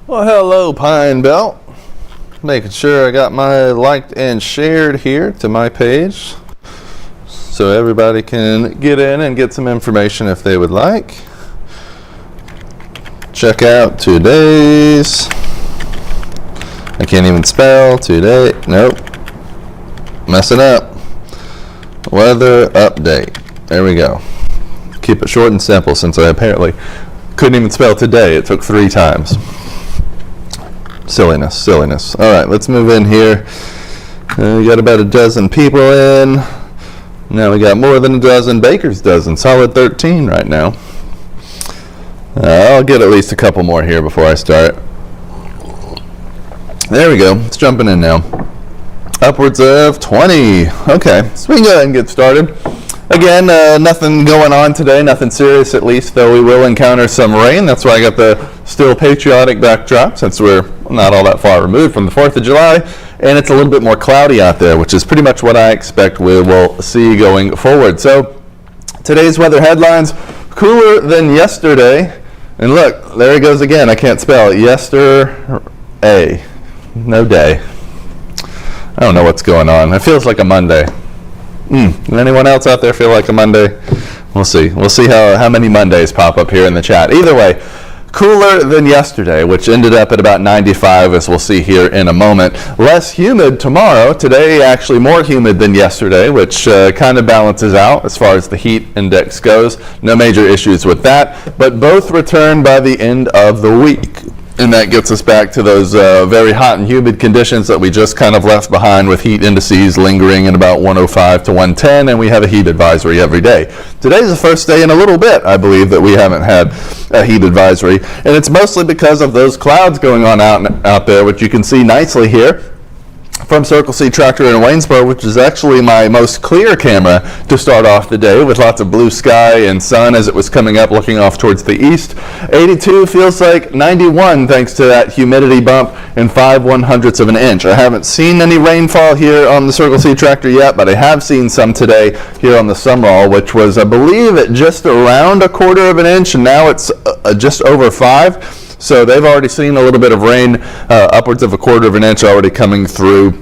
Well, hello, Pine Belt. Making sure I got my liked and shared here to my page so everybody can get in and get some information if they would like. Check out today's, I can't even spell today, nope, messing up, weather update. There we go. Keep it short and simple since I apparently couldn't even spell today. It took 3 times. Silliness. All right, let's move in here. We got about a dozen people in. Now we got more than a dozen. Baker's dozen. Solid 13 right now. I'll get at least a couple more here before I start. There we go. It's jumping in now. Upwards of 20. Okay, so we can go ahead and get started. Again, nothing going on today, nothing serious at least, though we will encounter some rain. That's why I got the still patriotic backdrop, since we're not all that far removed from the 4th of July, and it's a little bit more cloudy out there, which is pretty much what I expect we will see going forward. So today's weather headlines: cooler than yesterday, and look, there it goes again. I can't spell it. Yesterday, no day. I don't know what's going on. It feels like a Monday. Anyone else out there feel like a Monday? We'll see. We'll see how many Mondays pop up here in the chat. Either way, cooler than yesterday, which ended up at about 95, as we'll see here in a moment. Less humid tomorrow. Today, actually more humid than yesterday, which kind of balances out as far as the heat index goes. No major issues with that, but both return by the end of the week. And that gets us back to those very hot and humid conditions that we just kind of left behind, with heat indices lingering at about 105 to 110, and we have a heat advisory every day. Today's the first day in a little bit, I believe, that we haven't had a heat advisory, and it's mostly because of those clouds going on out there, which you can see nicely here from Circle C Tractor in Waynesboro, which is actually my most clear camera to start off the day, with lots of blue sky and sun as it was coming up, looking off towards the east. 82 feels like 91 thanks to that humidity bump, and 5/100ths of an inch. I haven't seen any rainfall here on the Circle C Tractor yet, but I have seen some today here on the Summerall, which was, I believe, at just around 1/4 of an inch, and now it's just over 5. So they've already seen a little bit of rain, upwards of 1/4 of an inch already coming through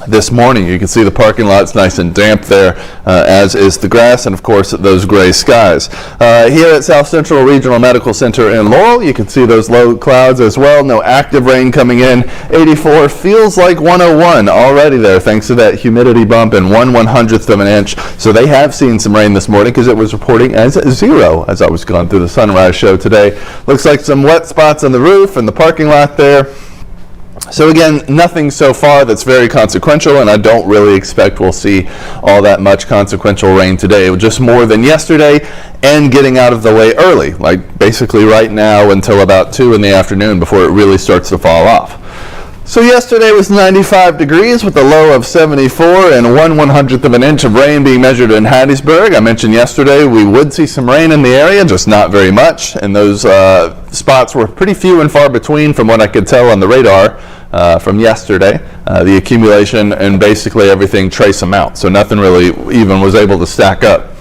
this morning. You can see the parking lot's nice and damp there, as is the grass, and of course those gray skies. Here at South Central Regional Medical Center in Laurel, you can see those low clouds as well. No active rain coming in. 84 feels like 101 already there, thanks to that humidity bump, and 1/100th of an inch. So they have seen some rain this morning, because it was reporting as 0 as I was going through the sunrise show today. Looks like some wet spots on the roof and the parking lot there. So again, nothing so far that's very consequential, and I don't really expect we'll see all that much consequential rain today. Just more than yesterday, and getting out of the way early, like basically right now until about 2 in the afternoon before it really starts to fall off. So yesterday was 95 degrees with a low of 74, and 1/100th of an inch of rain being measured in Hattiesburg. I mentioned yesterday we would see some rain in the area, just not very much, and those spots were pretty few and far between from what I could tell on the radar from yesterday. The accumulation and basically everything trace amount, so nothing really even was able to stack up.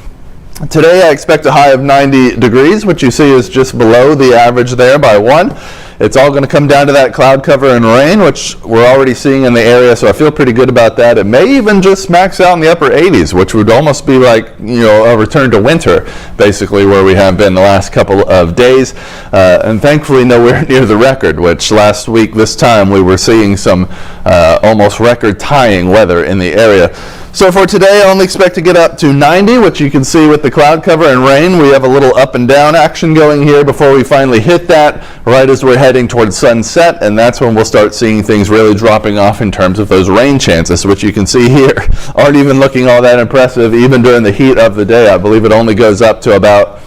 Today I expect a high of 90 degrees, which you see is just below the average there by 1. It's all going to come down to that cloud cover and rain, which we're already seeing in the area, so I feel pretty good about that. It may even just max out in the upper 80s, which would almost be like, a return to winter, basically, where we have been the last couple of days. And thankfully nowhere near the record, which last week this time we were seeing some almost record-tying weather in the area. So for today, I only expect to get up to 90, which you can see with the cloud cover and rain. We have a little up and down action going here before we finally hit that, right as we're heading towards sunset, and that's when we'll start seeing things really dropping off in terms of those rain chances, which you can see here aren't even looking all that impressive, even during the heat of the day. I believe it only goes up to about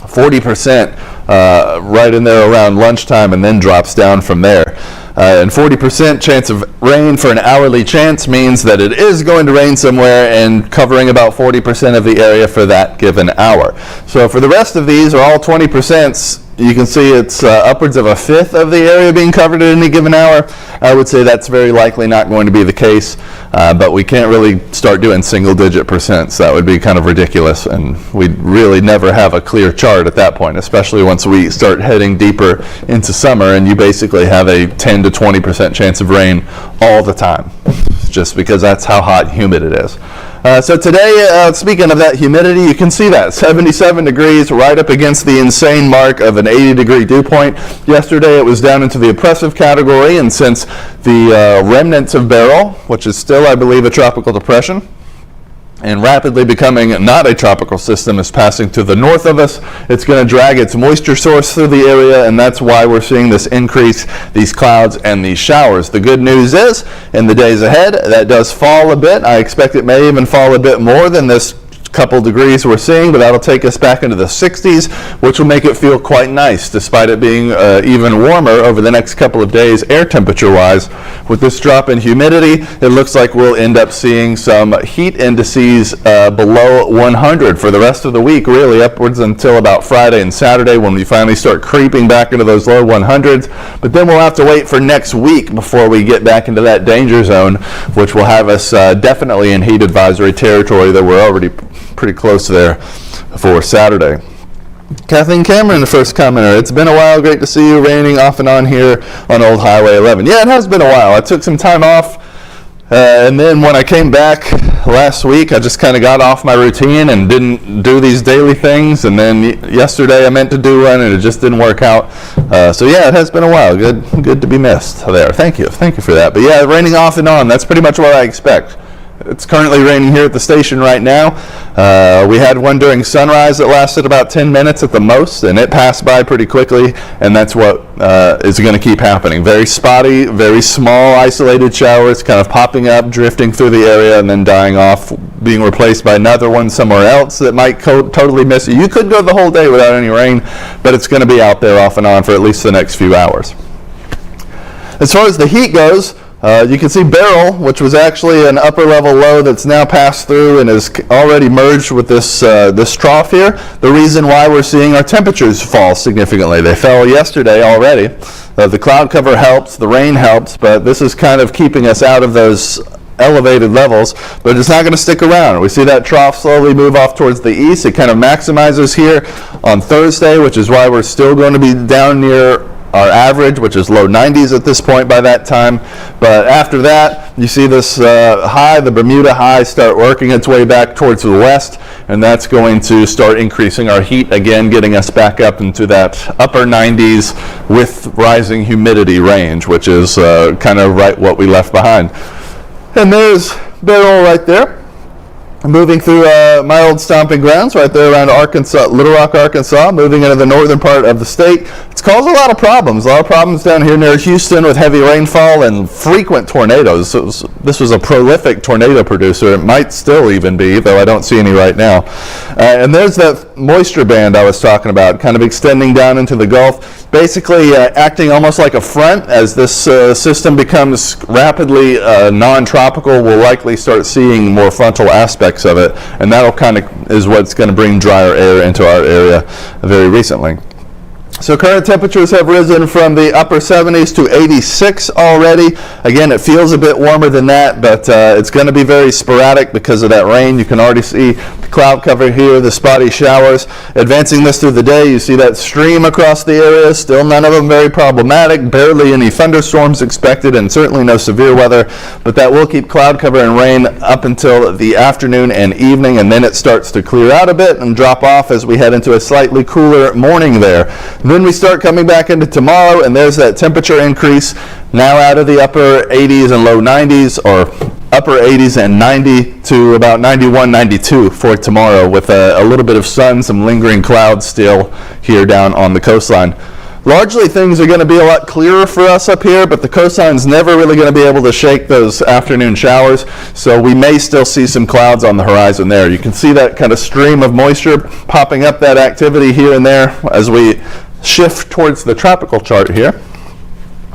40% right in there around lunchtime, and then drops down from there. And 40% chance of rain for an hourly chance means that it is going to rain somewhere, and covering about 40% of the area for that given hour. So for the rest of these are all 20%. You can see it's upwards of a fifth of the area being covered at any given hour. I would say that's very likely not going to be the case, but we can't really start doing single-digit percents. That would be kind of ridiculous, and we'd really never have a clear chart at that point, especially once we start heading deeper into summer and you basically have a 10 to 20% chance of rain all the time, just because that's how hot and humid it is. So today, speaking of that humidity, you can see that 77 degrees right up against the insane mark of an 80-degree dew point. Yesterday it was down into the oppressive category, and since the remnants of Beryl, which is still, I believe, a tropical depression, and rapidly becoming not a tropical system, is passing to the north of us, it's going to drag its moisture source through the area, and that's why we're seeing this increase, these clouds and these showers. The good news is, in the days ahead, that does fall a bit. I expect it may even fall a bit more than this couple degrees we're seeing, but that'll take us back into the 60s, which will make it feel quite nice, despite it being even warmer over the next couple of days, air temperature-wise. With this drop in humidity, it looks like we'll end up seeing some heat indices below 100 for the rest of the week, really upwards until about Friday and Saturday, when we finally start creeping back into those low 100s. But then we'll have to wait for next week before we get back into that danger zone, which will have us definitely in heat advisory territory, that we're already pretty close there for Saturday. Kathleen Cameron, the first commenter. It's been a while. Great to see you. Raining off and on here on Old Highway 11. Yeah, it has been a while. I took some time off, and then when I came back last week, I just kind of got off my routine and didn't do these daily things. And then yesterday I meant to do one, and it just didn't work out. So yeah, it has been a while. Good to be missed there. Thank you for that. But yeah, raining off and on. That's pretty much what I expect. It's currently raining here at the station right now. We had one during sunrise that lasted about 10 minutes at the most, and it passed by pretty quickly, and that's what is going to keep happening. Very spotty, very small, isolated showers kind of popping up, drifting through the area, and then dying off, being replaced by another one somewhere else that might totally miss you. You could go the whole day without any rain, but it's going to be out there off and on for at least the next few hours. As far as the heat goes, you can see Beryl, which was actually an upper level low that's now passed through and is already merged with this trough here. The reason why we're seeing our temperatures fall significantly. They fell yesterday already. The cloud cover helps, the rain helps, but this is kind of keeping us out of those elevated levels, but it's not going to stick around. We see that trough slowly move off towards the east. It kind of maximizes here on Thursday, which is why we're still going to be down near our average, which is low 90s at this point by that time. But after that, you see this high, the Bermuda high, start working its way back towards the west, and that's going to start increasing our heat again, getting us back up into that upper 90s with rising humidity range, which is kind of right what we left behind. And there's Beryl right there, moving through my old stomping grounds right there around Arkansas, Little Rock, Arkansas, moving into the northern part of the state. It's caused a lot of problems down here near Houston with heavy rainfall and frequent tornadoes. This was a prolific tornado producer. It might still even be, though I don't see any right now. And there's that moisture band I was talking about, kind of extending down into the Gulf, basically acting almost like a front. As this system becomes rapidly non-tropical, we'll likely start seeing more frontal aspects of it, and that'll kind of is what's going to bring drier air into our area very recently. So current temperatures have risen from the upper 70s to 86 already. Again, it feels a bit warmer than that, but it's going to be very sporadic because of that rain. You can already see the cloud cover here, the spotty showers. Advancing this through the day, you see that stream across the area. Still none of them very problematic. Barely any thunderstorms expected, and certainly no severe weather. But that will keep cloud cover and rain up until the afternoon and evening, and then it starts to clear out a bit and drop off as we head into a slightly cooler morning there. Then we start coming back into tomorrow, and there's that temperature increase now out of the upper 80s and low 90s, or upper 80s and 90 to about 91, 92 for tomorrow, with a little bit of sun, some lingering clouds still here down on the coastline. Largely things are going to be a lot clearer for us up here, but the coastline's never really going to be able to shake those afternoon showers, so we may still see some clouds on the horizon there. You can see that kind of stream of moisture popping up, that activity here and there as we shift towards the tropical chart here,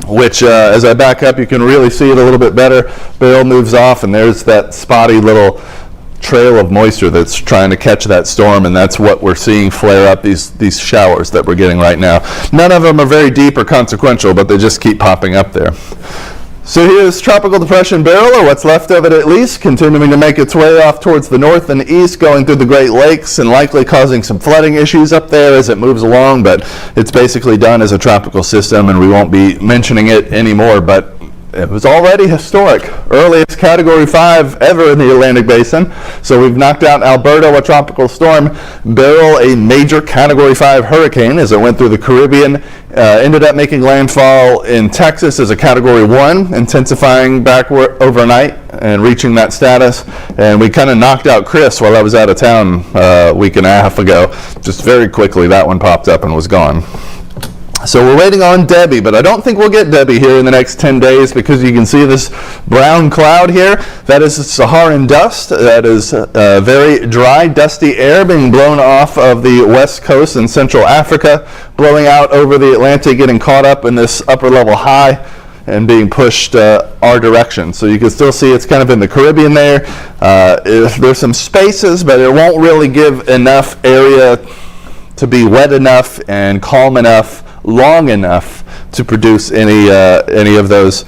which as I back up, you can really see it a little bit better. Beryl moves off, and there's that spotty little trail of moisture that's trying to catch that storm, and that's what we're seeing flare up these showers that we're getting right now. None of them are very deep or consequential, but they just keep popping up there. So here's Tropical Depression Beryl, or what's left of it at least, continuing to make its way off towards the north and east, going through the Great Lakes and likely causing some flooding issues up there as it moves along, but it's basically done as a tropical system and we won't be mentioning it anymore, but it was already historic. Earliest Category 5 ever in the Atlantic Basin. So we've knocked out Alberto, a tropical storm, Beryl, a major Category 5 hurricane as it went through the Caribbean, ended up making landfall in Texas as a Category 1, intensifying back overnight and reaching that status. And we kind of knocked out Chris while I was out of town a week and a half ago. Just very quickly, that one popped up and was gone. So we're waiting on Debbie, but I don't think we'll get Debbie here in the next 10 days because you can see this brown cloud here. That is Saharan dust. That is very dry, dusty air being blown off of the west coast in Central Africa, blowing out over the Atlantic, getting caught up in this upper level high and being pushed our direction. So you can still see it's kind of in the Caribbean there. There's some spaces, but it won't really give enough area to be wet enough and calm enough long enough to produce any of those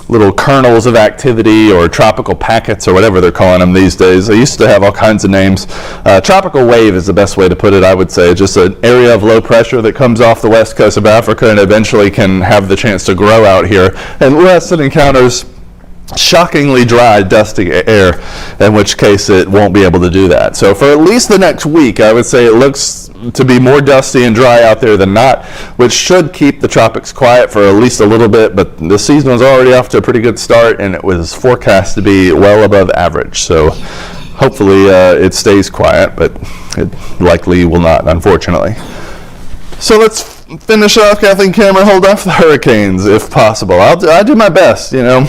little kernels of activity or tropical packets or whatever they're calling them these days. They used to have all kinds of names. Tropical wave is the best way to put it, I would say. Just an area of low pressure that comes off the west coast of Africa and eventually can have the chance to grow out here, unless it encounters shockingly dry, dusty air, in which case it won't be able to do that. So for at least the next week, I would say it looks to be more dusty and dry out there than not, which should keep the tropics quiet for at least a little bit, but the season was already off to a pretty good start and it was forecast to be well above average. So hopefully it stays quiet, but it likely will not, unfortunately. So let's finish off, Kathleen Cameron, hold off the hurricanes if possible. I'll do my best, you know.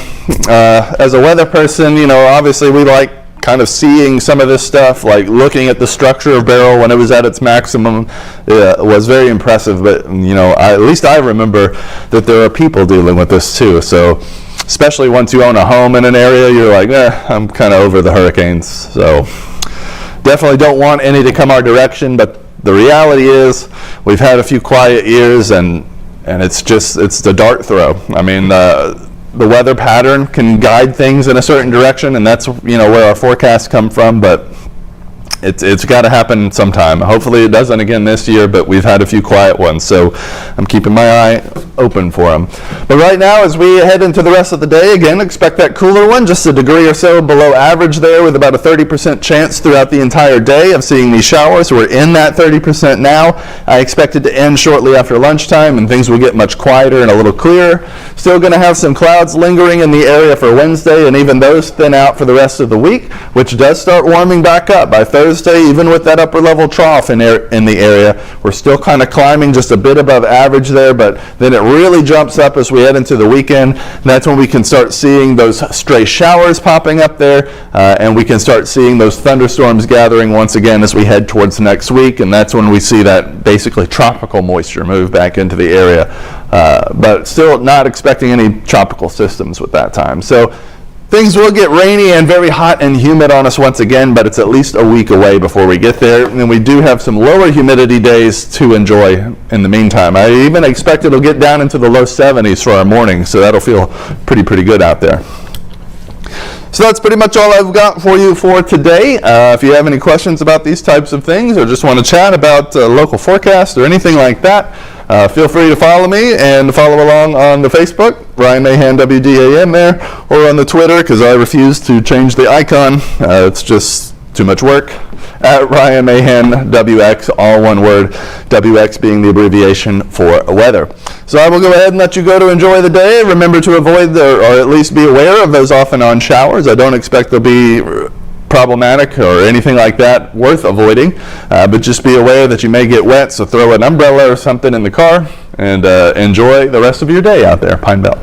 As a weather person, you know, obviously we like kind of seeing some of this stuff, like looking at the structure of Beryl when it was at its maximum was very impressive, but you know, at least I remember that there are people dealing with this too. So especially once you own a home in an area, you're like, I'm kind of over the hurricanes. So definitely don't want any to come our direction, but the reality is we've had a few quiet years and it's the dart throw. I mean, the weather pattern can guide things in a certain direction, and that's, you know, where our forecasts come from, but it's got to happen sometime. Hopefully it doesn't again this year, but we've had a few quiet ones, so I'm keeping my eye open for them. But right now, as we head into the rest of the day, again, expect that cooler one, just a degree or so below average there, with about a 30% chance throughout the entire day of seeing these showers. We're in that 30% now. I expect it to end shortly after lunchtime, and things will get much quieter and a little clearer. Still going to have some clouds lingering in the area for Wednesday, and even those thin out for the rest of the week, which does start warming back up by Thursday. Even with that upper level trough in the area, we're still kind of climbing just a bit above average there, but then it really jumps up as we head into the weekend. And that's when we can start seeing those stray showers popping up there, and we can start seeing those thunderstorms gathering once again as we head towards next week, and that's when we see that basically tropical moisture move back into the area, but still not expecting any tropical systems with that time. So things will get rainy and very hot and humid on us once again, but it's at least a week away before we get there. And we do have some lower humidity days to enjoy in the meantime. I even expect it'll get down into the low 70s for our mornings, so that'll feel pretty good out there. So that's pretty much all I've got for you for today. If you have any questions about these types of things or just want to chat about local forecast or anything like that, feel free to follow me and follow along on the Facebook, Ryan Mahan WDAM there, or on the Twitter, because I refuse to change the icon. It's just too much work. At Ryan Mahan WX, all one word, WX being the abbreviation for weather. So I will go ahead and let you go to enjoy the day. Remember to avoid or at least be aware of those off and on showers. I don't expect they'll be problematic or anything like that worth avoiding, but just be aware that you may get wet, so throw an umbrella or something in the car and enjoy the rest of your day out there, Pine Belt.